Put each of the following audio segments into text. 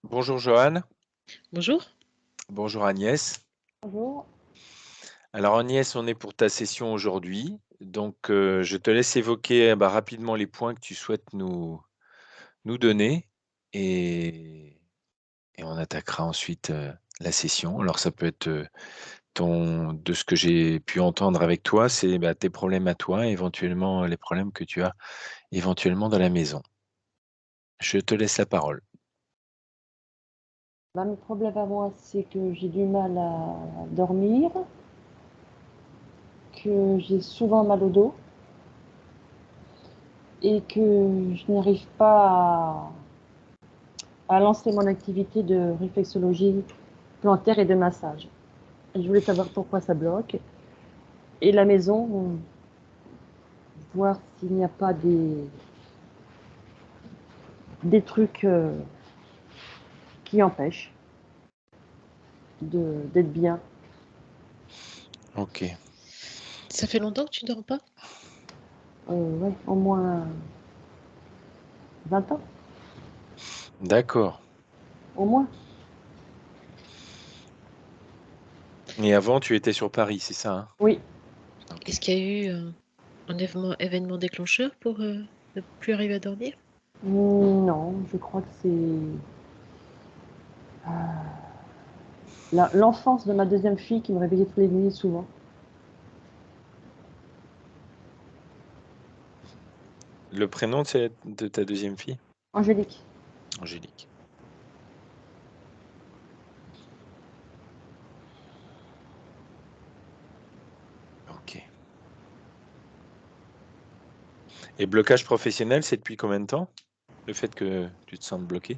Bonjour Johan, Bonjour. bonjour Agnès. Bonjour. Alors Agnès, on est pour ta session aujourd'hui. Donc je te laisse évoquer rapidement les points que tu souhaites nous donner et, et on attaquera ensuite la session. Alors ça peut être de ce que j'ai pu entendre avec toi, c'est tes problèmes à toi, éventuellement les problèmes que tu as éventuellement dans la maison. Je te laisse la parole. Mon problème à moi, c'est que j'ai du mal à dormir, que j'ai souvent mal au dos et que je n'arrive pas à lancer mon activité de réflexologie plantaire et de massage. Je voulais savoir pourquoi ça bloque. Et la maison, voir s'il n'y a pas des trucs qui empêchent d'être bien. Ok, Ça fait longtemps que tu dors pas? Ouais, au moins 20 ans, d'accord. au moins. Et avant, tu étais sur Paris, c'est ça, hein? Oui. Ok. Est-ce qu'il y a eu un événement déclencheur pour ne plus arriver à dormir? Non, je crois que c'est l'enfance de ma deuxième fille qui me réveillait toutes les nuits souvent. Le prénom de ta deuxième fille? Angélique. Angélique. Ok. Et blocage professionnel, c'est depuis combien de temps? Le fait que tu te sentes bloqué?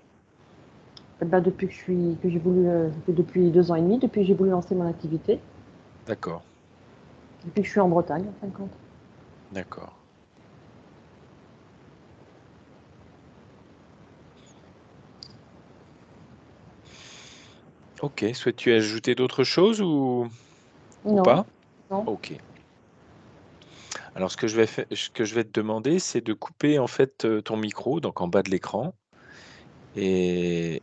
Depuis que j'ai voulu, depuis 2 ans et demi, depuis que j'ai voulu lancer mon activité, D'accord, depuis que je suis en Bretagne, en fin de compte. d'accord. Ok, souhaites-tu ajouter d'autres choses ou Non, pas? non. Ok. Alors ce que je vais te demander, c'est de couper en fait ton micro, donc en bas de l'écran, et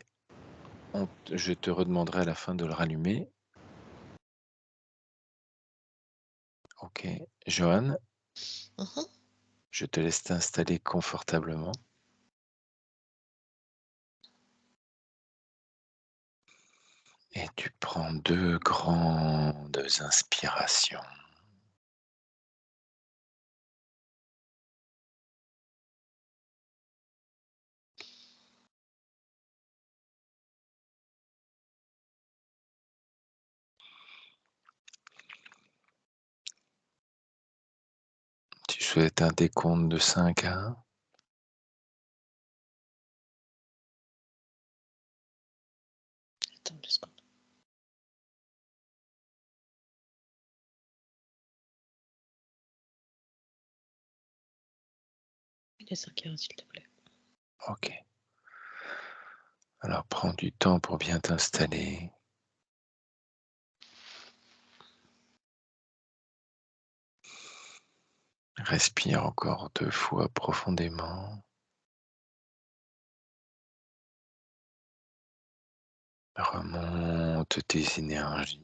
je te redemanderai à la fin de le rallumer. Ok. Johan, Mhm. je te laisse t'installer confortablement. Et tu prends 2 grandes inspirations. Tu souhaites un décompte de 5 à 1? Attends 2 secondes. Les 5 heures, s'il te plaît. Ok. Alors prends du temps pour bien t'installer. Respire encore 2 fois profondément. Remonte tes énergies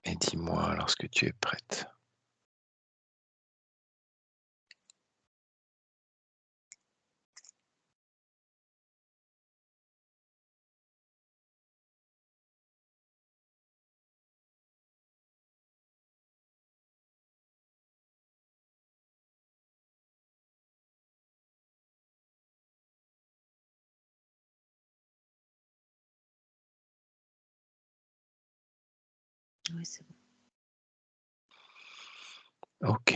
et dis-moi lorsque tu es prête. Oui, c'est bon. Ok.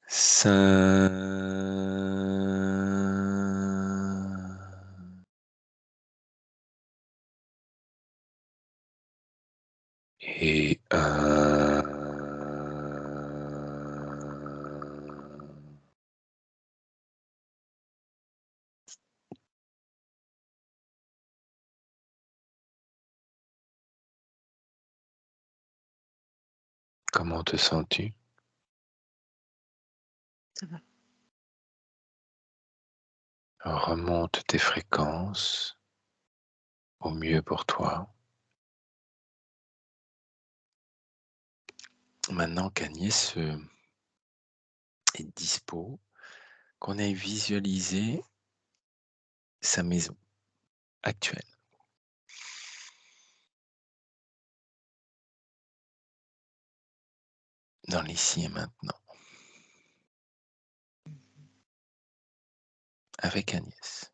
5 et 1. Comment te sens-tu? Ça va. Remonte tes fréquences au mieux pour toi. Maintenant qu'Agnès est dispo, qu'on ait visualisé sa maison actuelle. Dans l'ici et maintenant. Avec Agnès.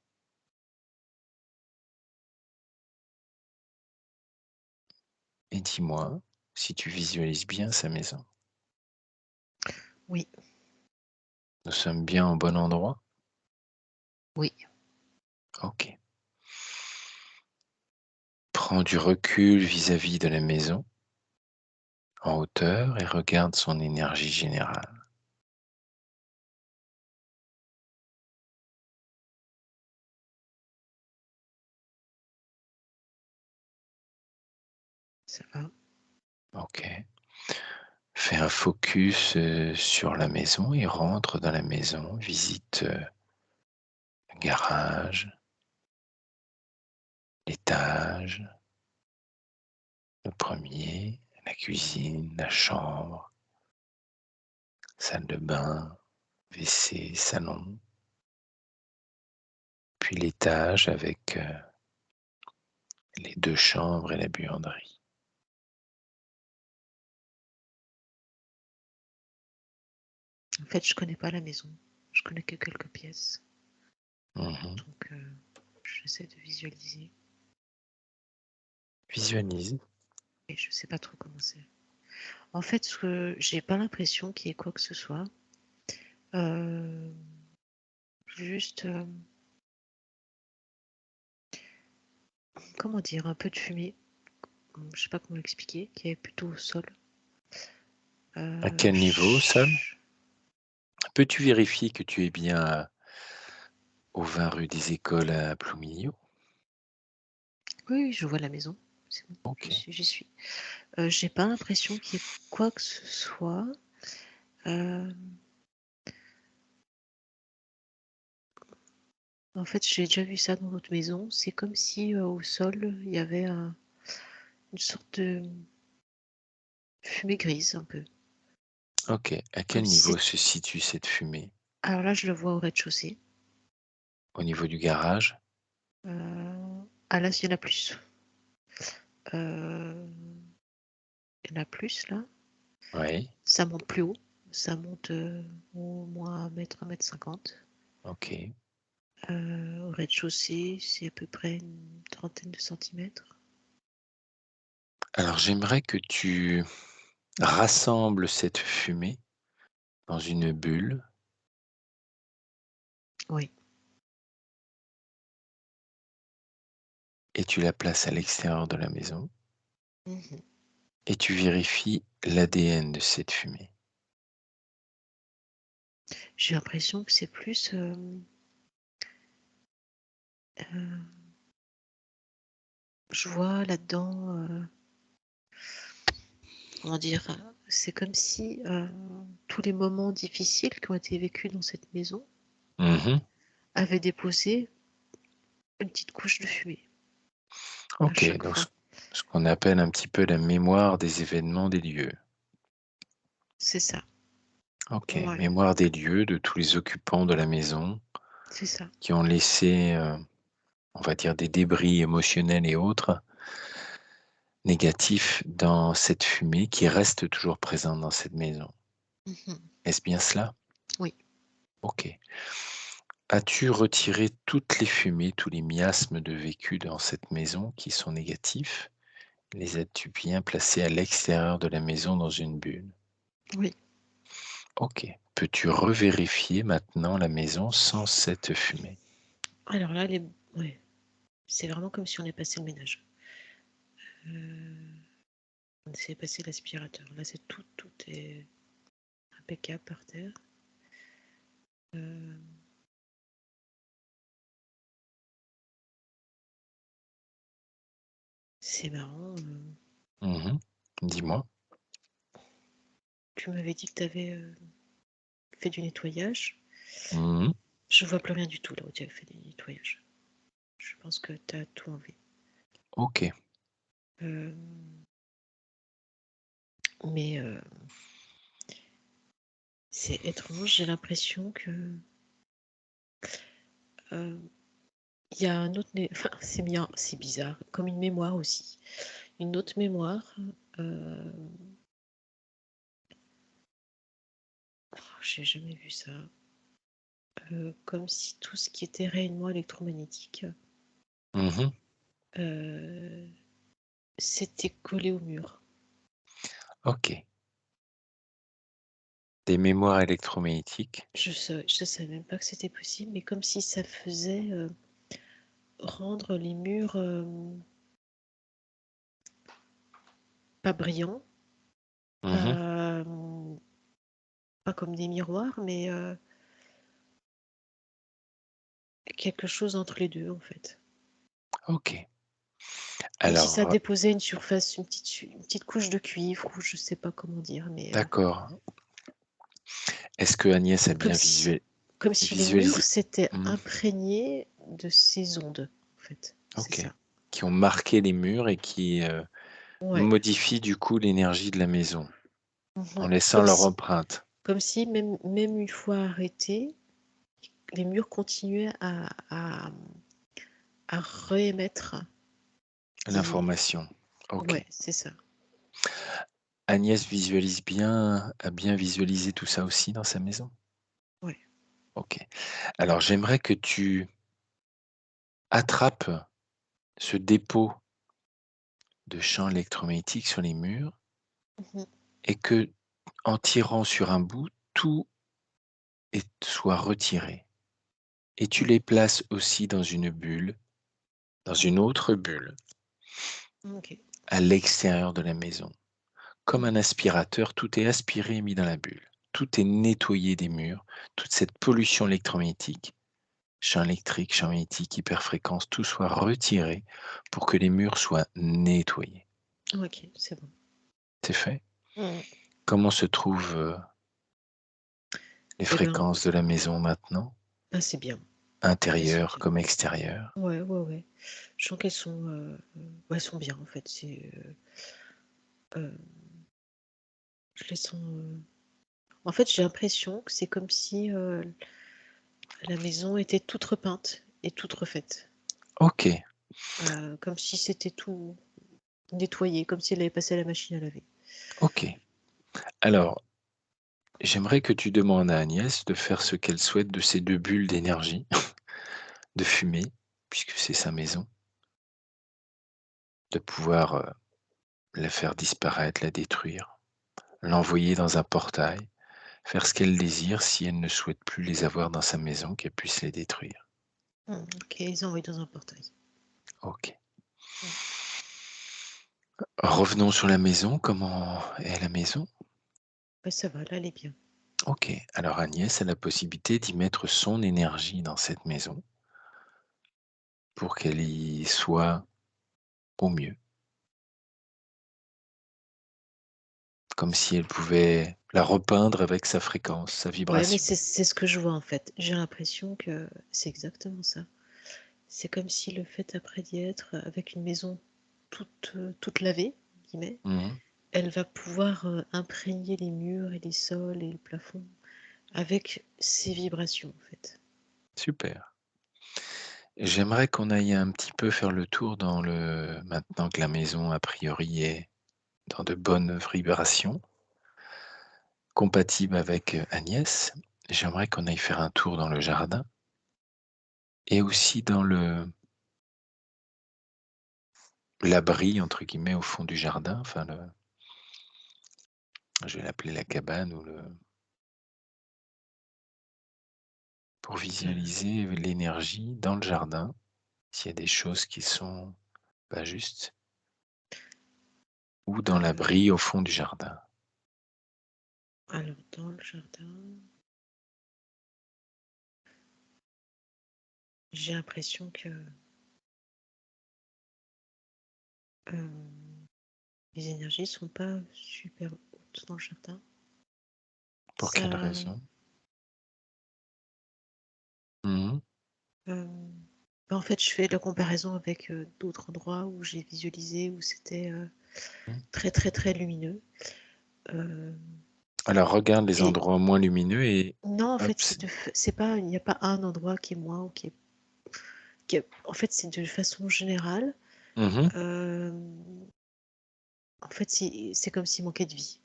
Et dis-moi si tu visualises bien sa maison. Oui, Nous sommes bien au bon endroit? oui, Ok. Prends du recul vis-à-vis de la maison, en hauteur, et regarde son énergie générale. ça va. Ok. Fais un focus sur la maison et rentre dans la maison. Visite le garage, l'étage, le premier, la cuisine, la chambre, salle de bain, WC, salon. Puis l'étage avec les 2 chambres et la buanderie. En fait, je connais pas la maison. Je connais que quelques pièces. Mhm. Donc, j'essaie de visualiser. Visualise. Et je sais pas trop comment c'est. En fait, j'ai pas l'impression qu'il y ait quoi que ce soit. Euh, juste, comment dire, un peu de fumée. Je sais pas comment l'expliquer, qui est plutôt au sol. À quel niveau, Sam? Peux-tu vérifier que tu es bien au 20 rue des Écoles à Ploumilio? Oui, je vois la maison. C'est bon, Ok. j'y suis. J'ai pas l'impression qu'il y ait quoi que ce soit. En fait, j'ai déjà vu ça dans d'autres maisons. C'est comme si au sol, il y avait une sorte de fumée grise, un peu. Ok. À quel Comme si niveau c'est... se situe cette fumée? Alors là, je le vois au rez-de-chaussée. Au niveau du garage? Ah là, il y en a plus. Il y en a plus, là. Oui. Ça monte plus haut. Ça monte au moins 1 mètre 50. Ok. Au rez-de-chaussée, c'est à peu près une trentaine de centimètres. Alors j'aimerais que tu rassembles cette fumée dans une bulle Oui. et tu la places à l'extérieur de la maison Mhm. et tu vérifies l'ADN de cette fumée. J'ai l'impression que c'est plus... je vois là-dedans... comment dire, c'est comme si tous les moments difficiles qui ont été vécus dans cette maison Mhm. avaient déposé une petite couche de fumée à Ok, chaque donc fois. ce qu'on appelle un petit peu la mémoire des événements des lieux. C'est ça. Ok, Ouais, mémoire des lieux, de tous les occupants de la maison c'est ça. qui ont laissé, on va dire, des débris émotionnels et autres négatifs dans cette fumée qui reste toujours présente dans cette maison. Mhm. Est-ce bien cela? Oui. Ok. As-tu retiré toutes les fumées, tous les miasmes de vécu dans cette maison qui sont négatifs? Les as-tu bien placés à l'extérieur de la maison dans une bulle? Oui. Ok. Peux-tu revérifier maintenant la maison sans cette fumée? Alors là, ouais. C'est vraiment comme si on est passé le ménage. On essayait de passer l'aspirateur. Là, c'est tout est impeccable par terre. Euh, c'est marrant. Mhm. Dis-moi. Tu m'avais dit que tu avais fait du nettoyage. Mhm. Je vois plus rien du tout là où tu as fait du nettoyage. Je pense que tu as tout enlevé. Ok. Euh, mais c'est étrange, j'ai l'impression que il y a un autre, enfin c'est bien, c'est bizarre, comme une mémoire aussi, une autre mémoire. J'ai jamais vu ça. Comme si tout ce qui était rayonnement électromagnétique Mhm. s'était collé au mur. Ok. Des mémoires électromagnétiques. Je savais même pas que c'était possible, mais comme si ça faisait rendre les murs pas brillants, Mhm. pas, pas comme des miroirs, mais quelque chose entre les deux en fait. Ok. Comme si ça Alors, déposait une surface, une petite couche de cuivre, ou je sais pas comment dire, mais d'accord. Est-ce que Agnès a comme bien si, comme si les murs visualisé? s'étaient Mhm. imprégnés de ces ondes, en fait. C'est Ok. ça. Qui ont marqué les murs et qui Ouais. modifient du coup l'énergie de la maison en Mhm. laissant leur empreinte. Comme si même une fois arrêtés, les murs continuaient à réémettre des. L'information. Ok. Ouais, c'est ça. Agnès a bien visualisé tout ça aussi dans sa maison? Ouais. Ok. Alors j'aimerais que tu attrapes ce dépôt de champs électromagnétiques sur les murs Mhm. et que, en tirant sur un bout, tout soit retiré. Et tu les places aussi dans une bulle, dans une autre bulle, Ok. à l'extérieur de la maison. Comme un Mhm. aspirateur, tout est aspiré et mis dans la bulle. Tout est nettoyé des murs, toute cette pollution électromagnétique, champs électriques, champs magnétiques, hyperfréquences, tout soit retiré pour que les murs soient nettoyés. Ok, c'est bon. C'est fait? Mhm. Comment se trouvent les Eh ben, fréquences de la maison maintenant? c'est bien. Elles sont Intérieures bien. comme extérieures? Ouais, ouais, ouais. Je sens qu'elles sont, elles sont bien en fait. Euh, je les sens. En fait, j'ai l'impression que c'est comme si la maison était toute repeinte et toute refaite. Ok, Comme si c'était tout nettoyé, comme si elle avait passé à la machine à laver. ok. Alors, j'aimerais que tu demandes à Agnès de faire ce qu'elle souhaite de ces 2 bulles d'énergie, de fumée, puisque c'est sa maison, de pouvoir, la faire disparaître, la détruire, l'envoyer dans un portail, faire ce qu'elle désire si elle ne souhaite plus les avoir dans sa maison, qu'elle puisse les détruire. Ok, ils ont envoyé dans un portail. Ok. Mm. Revenons sur la maison. Comment est la maison? Ouais, ça va, là, elle est bien. Ok. Alors Agnès a la possibilité d'y mettre son énergie dans cette maison pour qu'elle y soit au mieux. Comme si elle pouvait la repeindre avec sa fréquence, sa Ouais, mais vibration. c'est ce que je vois en fait. J'ai l'impression que c'est exactement ça. C'est comme si le fait après d'y être avec une maison toute lavée, guillemets, Mhm. elle va pouvoir imprégner les murs et les sols et le plafond avec ses vibrations en fait. Super. J'aimerais qu'on aille un petit peu faire le tour maintenant que la maison a priori est dans de bonnes vibrations, compatibles avec Agnès. J'aimerais qu'on aille faire un tour dans le jardin et aussi dans l'abri entre guillemets au fond du jardin, enfin je vais l'appeler la cabane pour Euh, visualiser l'énergie dans le jardin, s'il y a des choses qui sont pas justes, ou dans euh, l'abri au fond du jardin. alors dans le jardin, j'ai l'impression que euh, les énergies sont pas super hautes dans le jardin. Pour quelle Ça, raison? En fait, je fais la comparaison avec d'autres endroits où j'ai visualisé, où c'était Mmh. très, très, très lumineux. Euh, Alors regarde les et endroits moins lumineux et non, en hop, fait, c'est pas, il n'y a pas un endroit qui est moins ou en fait, c'est de façon générale. Mmh. euh, En fait, c'est comme s'il manquait de vie.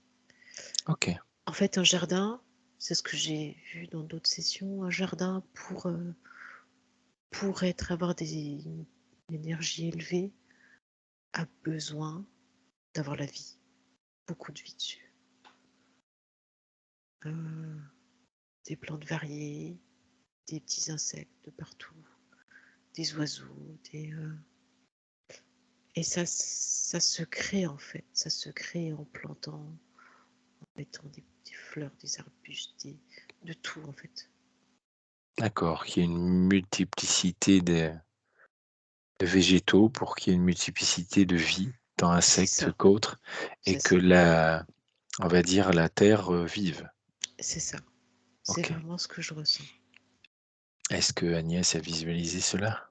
OK. En fait, un jardin, c'est ce que j'ai vu dans d'autres sessions, un jardin pour avoir une énergie élevée, a besoin d'avoir la vie, beaucoup de vie dessus. Des plantes variées, des petits insectes de partout, des oiseaux, et ça se crée en fait, ça se crée en plantant, en mettant des fleurs, des arbustes, de tout en fait. D'accord, qu'il y ait une multiplicité de végétaux pour qu'il y ait une multiplicité de vie, tant C'est insectes ça, qu'autres et c'est que ça, on va dire la terre, vive. c'est ça. C'est OK. vraiment ce que je ressens. Est-ce que Agnès a visualisé cela?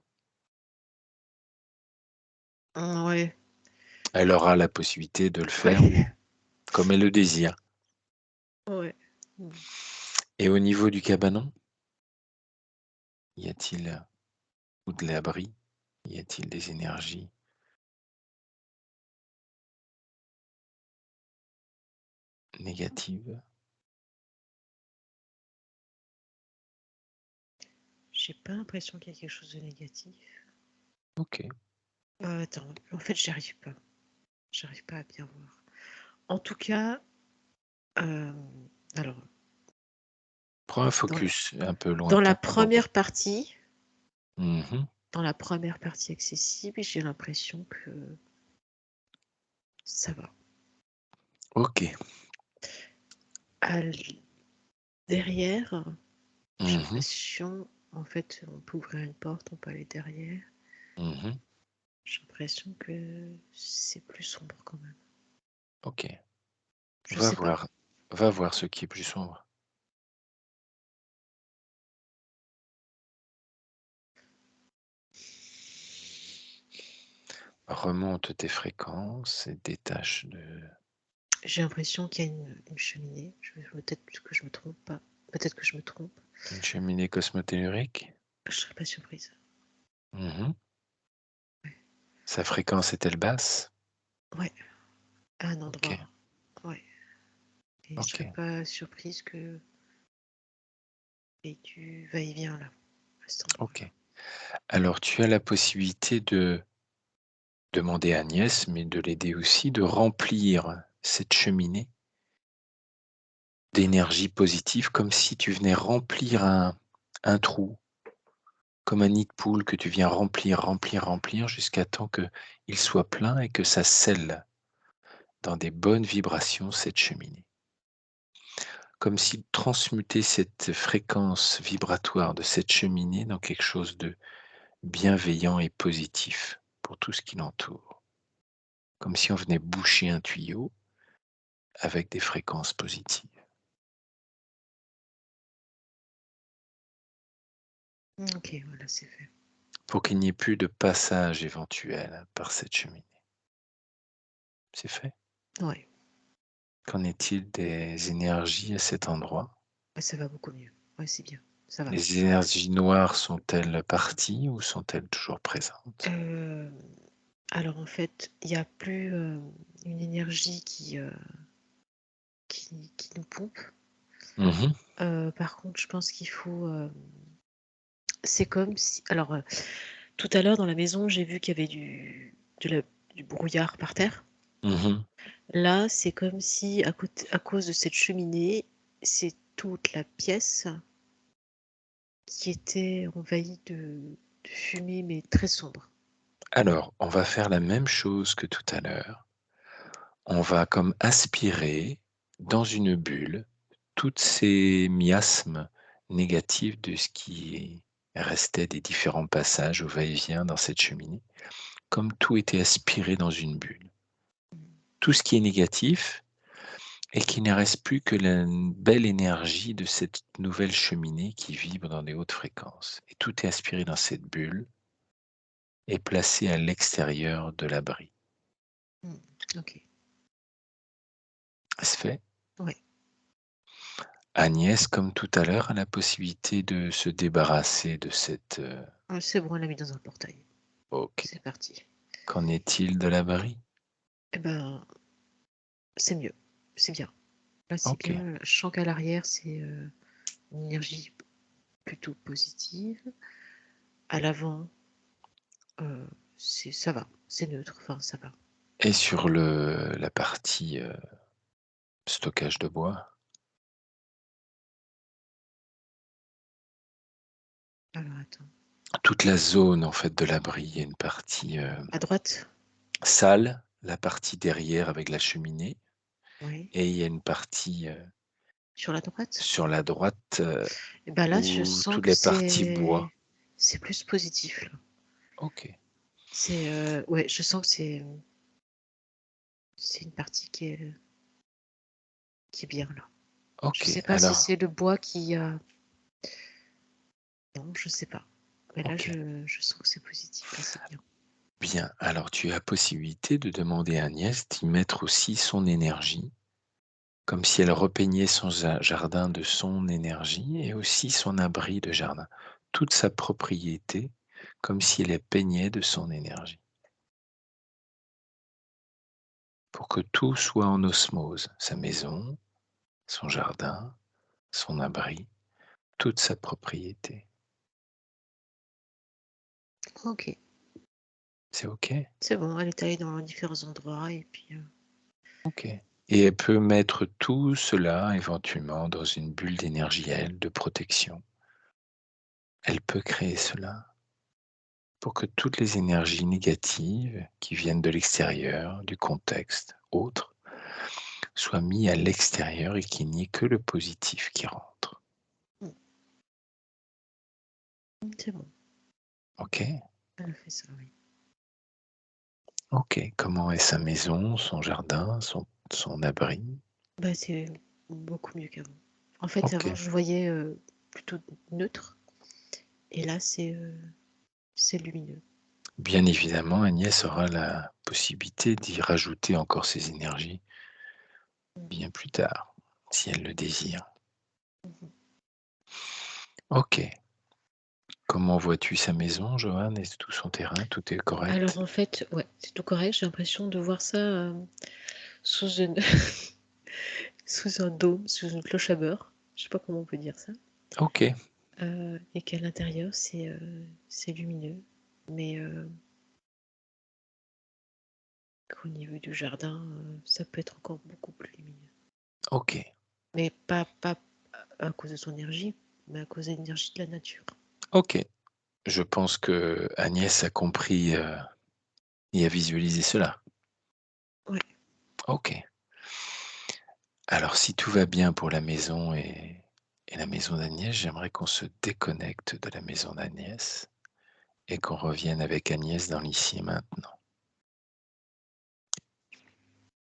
Ouais, Elle aura la possibilité de le faire ouais, comme elle le désire. ouais. Et au niveau du cabanon, y a-t-il ou de l'abri? Y a-t-il des énergies négatives? J'ai pas l'impression qu'il y a quelque chose de négatif. OK. Attends, en fait, j'arrive pas. J'arrive pas à bien voir. En tout cas, alors, Prends un dans la, focus un peu dans la lointain pour voir. première partie, Mmh. dans la première partie accessible, j'ai l'impression que ça va. OK. Derrière, j'ai Mmh. l'impression, en fait, on peut ouvrir une porte, on peut aller derrière. Mmh. J'ai l'impression que c'est plus sombre quand même. OK. Je sais pas. Va voir ce qui est plus sombre. Remonte tes fréquences et détache de J'ai l'impression qu'il y a une cheminée. Peut-être que je me trompe pas. Peut-être que je me trompe. une cheminée cosmotellurique. Je serais pas surprise. Mmh. Ouais, Sa fréquence est-elle basse? ouais, à un OK, endroit. Ouais. Et je serais OK, pas surprise que et du va-et-vient là, à cet endroit-là. OK. Alors tu as la possibilité de demander à Agnès, mais de l'aider aussi, de remplir cette cheminée d'énergie positive comme si tu venais remplir un trou, comme un nid de poule que tu viens remplir, remplir, remplir jusqu'à temps qu'il soit plein et que ça scelle dans des bonnes vibrations cette cheminée. Comme si transmuter cette fréquence vibratoire de cette cheminée dans quelque chose de bienveillant et positif pour tout ce qui l'entoure. Comme si on venait boucher un tuyau avec des fréquences positives. Ok, voilà, c'est fait. Pour qu'il n'y ait plus de passage éventuel par cette cheminée. C'est fait? Ouais, Qu'en est-il des énergies à cet endroit? ouais, ça va beaucoup mieux. Ouais, c'est bien. Ça va. Les énergies noires sont-elles parties ou sont-elles toujours présentes? Euh, alors en fait, il n'y a plus une énergie qui nous pompe. Mmh. Par contre, je pense qu'il faut. C'est comme si. Alors, tout à l'heure dans la maison, j'ai vu qu'il y avait du brouillard par terre. Mmh. Là, c'est comme si à cause de cette cheminée, c'est toute la pièce qui était envahie de fumée, mais très sombre. Alors, on va faire la même chose que tout à l'heure. On va comme aspirer dans une bulle toutes ces miasmes négatifs de ce qui restait des différents passages au va-et-vient dans cette cheminée, comme tout était aspiré dans une bulle. Tout ce qui est négatif, et qu'il ne reste plus que la belle énergie de cette nouvelle cheminée qui vibre dans des hautes fréquences. Et tout est aspiré dans cette bulle et placé à l'extérieur de l'abri. Mmh. OK. Ça se fait. Ouais. Agnès, comme tout à l'heure, a la possibilité de se débarrasser de cette... Ah, c'est bon, on l'a mis dans un portail. Ok. C'est parti. Qu'en est-il de l'abri? Eh ben, c'est mieux. C'est bien. Là, c'est Ok. bien. Je sens qu'à l'arrière, c'est une énergie plutôt positive. À l'avant, ça va. C'est neutre. Enfin, ça va. Et sur la partie stockage de bois? Alors, attends. Toute la zone en fait de l'abri, il y a une partie À droite? salle, la partie derrière avec la cheminée, Oui. et il y a une partie Sur la droite? sur la droite Et ben là, je où sens toutes que les parties bois. c'est plus positif, là. Ok, Ouais, je sens que c'est une partie qui est bien, là. Je ok. sais pas si Alors, c'est le bois qui a. Non, je sais pas. Mais là, ok, je sens que c'est positif, là, c'est bien. bien. Alors, tu as possibilité de demander à Agnès d'y mettre aussi son énergie, comme si elle repeignait son jardin de son énergie et aussi son abri de jardin, toute sa propriété, comme si elle peignait de son énergie, pour que tout soit en osmose, sa maison, son jardin, son abri, toute sa propriété. Ok, C'est ok? c'est bon, elle est allée dans différents endroits et puis. Ok. Et elle peut mettre tout cela éventuellement dans une bulle d'énergie, elle, de protection. Elle peut créer cela pour que toutes les énergies négatives qui viennent de l'extérieur, du contexte, autres, soient mises à l'extérieur et qu'il n'y ait que le positif qui rentre. C'est bon, Ok? elle a fait ça, oui. Ok. Comment est sa maison, son jardin, son abri? Bah, c'est beaucoup mieux qu'avant. En fait, Ok. avant, je voyais plutôt neutre et là, c'est lumineux. Bien évidemment, Agnès aura la possibilité d'y rajouter encore ses énergies bien plus tard, si elle le désire. Mhm. Ok. Comment vois-tu sa maison, Johan? Est tout son terrain? Tout est Alors, correct? en fait, ouais, c'est tout correct. J'ai l'impression de voir ça sous une sous un dôme, sous une cloche à beurre. Je sais pas comment on peut dire ça. Ok. Et qu'à l'intérieur, c'est lumineux. Mais qu'au niveau du jardin, ça peut être encore beaucoup plus lumineux. Ok. Mais pas à cause de son énergie, mais à cause de l'énergie de la nature. Ok. Je pense que Agnès a compris et a visualisé cela. Ouais. Ok. Alors, si tout va bien pour la maison et la maison d'Agnès, j'aimerais qu'on se déconnecte de la maison d'Agnès et qu'on revienne avec Agnès dans l'ici et maintenant.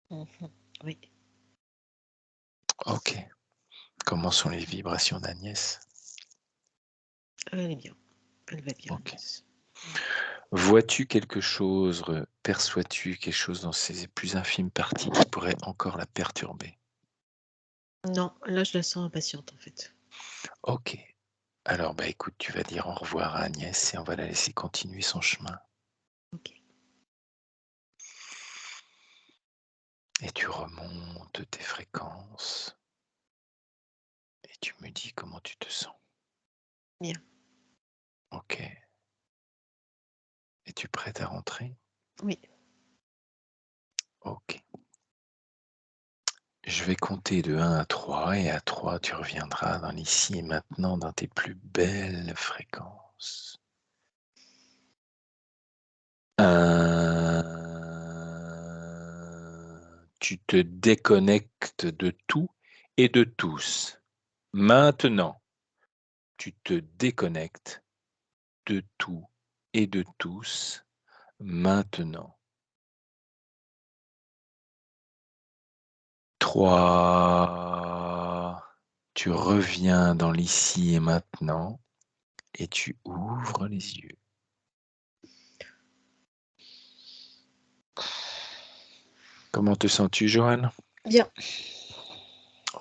Mhm. Oui. Ok. Comment sont les vibrations d'Agnès? Elle est bien. Elle va bien, Ok. Agnès. Vois-tu quelque chose, perçois-tu quelque chose dans ses plus infimes parties qui pourrait encore la perturber? Non, là, je la sens impatiente, en fait. Ok. Alors, bah écoute, tu vas dire au revoir à Agnès et on va la laisser continuer son chemin. Ok. Et tu remontes tes fréquences et tu me dis comment tu te sens. Bien. Ok. Es-tu prête à rentrer? Oui. Ok. Je vais compter de 1 à 3 et à 3, tu reviendras dans l'ici et maintenant dans tes plus belles fréquences. 1. Tu te déconnectes de tout et de tous. Maintenant, tu te déconnectes de tout et de tous. Maintenant. 3. Tu reviens dans l'ici et maintenant et tu ouvres les yeux. Comment te sens-tu, Joanne? Bien.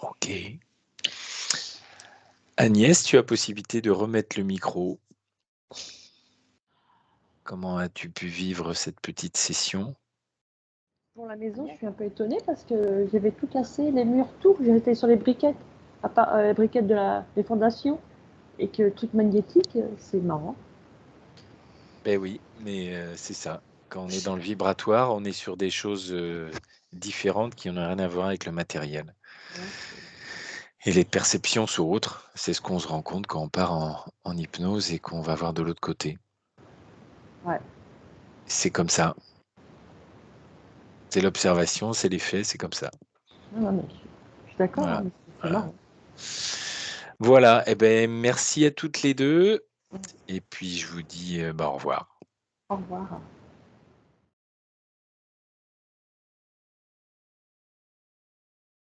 Ok. Agnès, tu as possibilité de remettre le micro. Comment as-tu pu vivre cette petite session? Pour la maison, je suis un peu étonnée parce que j'avais tout cassé, les murs, tout. J'étais sur les briquettes, à part les briquettes des fondations. Et que le truc magnétique, c'est marrant. Ben oui, mais c'est ça. Quand on est dans le vibratoire, on est sur des choses différentes qui n'ont rien à voir avec le matériel. Ouais. Et les perceptions sont autres. C'est ce qu'on se rend compte quand on part en hypnose et qu'on va voir de l'autre côté. Ouais. C'est comme ça. C'est l'observation, c'est les faits, c'est comme ça. Non, mais je suis d'accord, Voilà. hein, mais c'est Voilà. marrant. Voilà. Eh ben, merci à toutes les deux. Et puis, je vous dis au revoir. Au revoir.